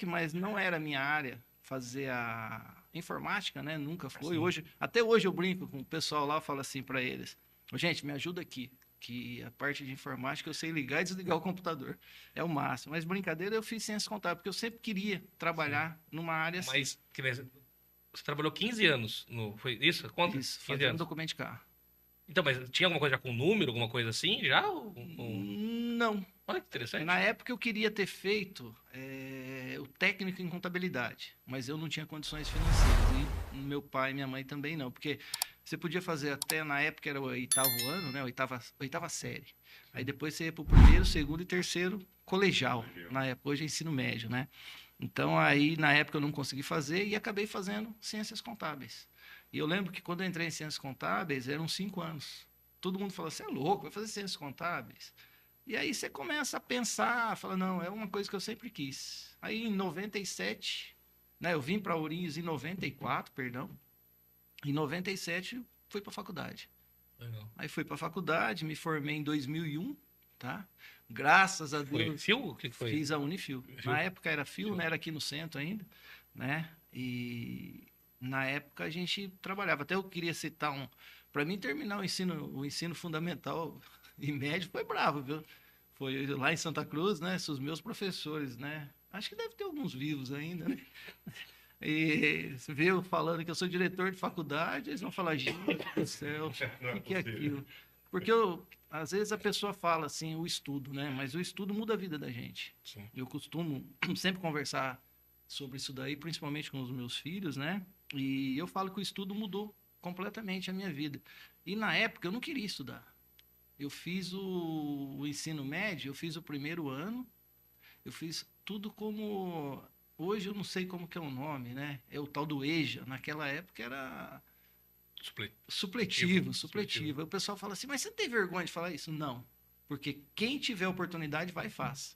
mas não era a minha área fazer a informática, né? Nunca foi. Até hoje eu brinco com o pessoal lá, falo assim para eles: gente, me ajuda aqui, que a parte de informática eu sei ligar e desligar o computador. É o máximo. Mas brincadeira, eu fiz ciência contábil, porque eu sempre queria trabalhar numa área assim. Mas você trabalhou 15 anos, foi isso? Quanto? Isso, 15 fazendo anos. documento de carro. Então, mas tinha alguma coisa já com número, alguma coisa assim já? Não. Olha que interessante. Na época eu queria ter feito o técnico em contabilidade, mas eu não tinha condições financeiras. E meu pai e minha mãe também não, porque você podia fazer até, na época era o 8º ano, né? Oitava série. Aí depois você ia para o 1º, 2º e 3º colegial. Na época, hoje é ensino médio, né? Então aí na época eu não consegui fazer e acabei fazendo ciências contábeis. E eu lembro que quando eu entrei em ciências contábeis eram 5 anos. Todo mundo falou: você é louco, vai fazer ciências contábeis? E aí você começa a pensar, fala: não, é uma coisa que eu sempre quis. Aí em 97, né, eu vim para Ourinhos em 94, perdão. Em 97 fui para a faculdade. Legal. Aí fui para a faculdade, me formei em 2001, tá? Graças a Deus. Foi Fio? O que foi? Fiz a Unifil. Na época era Fio, né? Era aqui no centro ainda, né? E na época a gente trabalhava. Até eu queria citar para mim terminar o ensino fundamental e médio foi bravo, viu? Foi lá em Santa Cruz, né? Os meus professores, né? Acho que deve ter alguns vivos ainda, né? E você vê eu falando que eu sou diretor de faculdade, eles vão falar: gente do céu, o que é aquilo? Porque às vezes a pessoa fala assim, o estudo, né? Mas o estudo muda a vida da gente. Sim. Eu costumo sempre conversar sobre isso daí, principalmente com os meus filhos, né? E eu falo que o estudo mudou completamente a minha vida. E na época eu não queria estudar. Eu fiz o ensino médio, eu fiz o 1º ano, eu fiz tudo como... Hoje eu não sei como que é o nome, né? É o tal do EJA. Naquela época era... Supletivo. Aí o pessoal fala assim: mas você não tem vergonha de falar isso? Não. Porque quem tiver oportunidade vai e faz.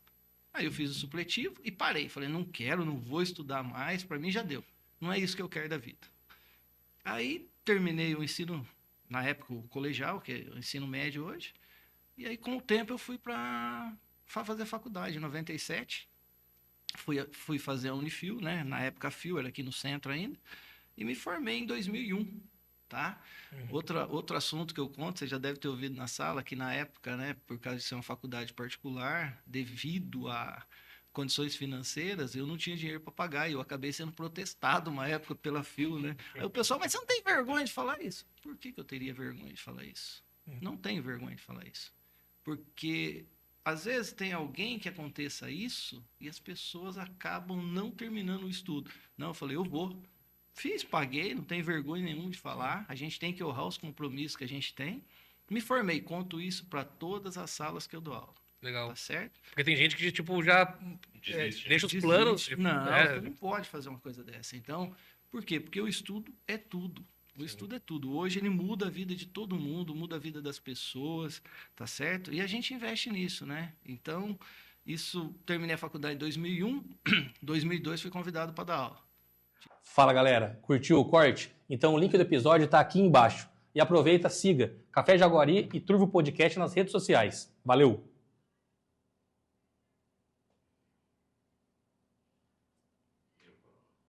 Aí eu fiz o supletivo e parei. Falei: não quero, não vou estudar mais, para mim já deu. Não é isso que eu quero da vida. Aí terminei o ensino, na época o colegial, que é o ensino médio hoje. E aí com o tempo eu fui para fazer faculdade, em 97. Fui fazer a Unifil, né? Na época a Fio era aqui no centro ainda. E me formei em 2001. Tá? Outro assunto que eu conto, você já deve ter ouvido na sala, que na época, né, por causa de ser uma faculdade particular, devido a condições financeiras, eu não tinha dinheiro para pagar, e eu acabei sendo protestado uma época pela FIU, né? Aí o pessoal: mas você não tem vergonha de falar isso? Por que eu teria vergonha de falar isso? Não tenho vergonha de falar isso. Porque às vezes tem alguém que aconteça isso e as pessoas acabam não terminando o estudo. Não, eu falei: eu vou. Fiz, paguei, não tem vergonha nenhuma de falar. A gente tem que honrar os compromissos que a gente tem. Me formei, conto isso para todas as salas que eu dou aula. Legal. Tá certo? Porque tem gente que, tipo, já deixa os planos. Não, você não pode fazer uma coisa dessa. Então, por quê? Porque o estudo é tudo. O estudo é tudo. Hoje ele muda a vida de todo mundo, muda a vida das pessoas, tá certo? E a gente investe nisso, né? Então, terminei a faculdade em 2001, 2002 fui convidado para dar aula. Fala galera, curtiu o corte? Então o link do episódio está aqui embaixo. E aproveita, siga Café Jaguari e Turvo Podcast nas redes sociais. Valeu!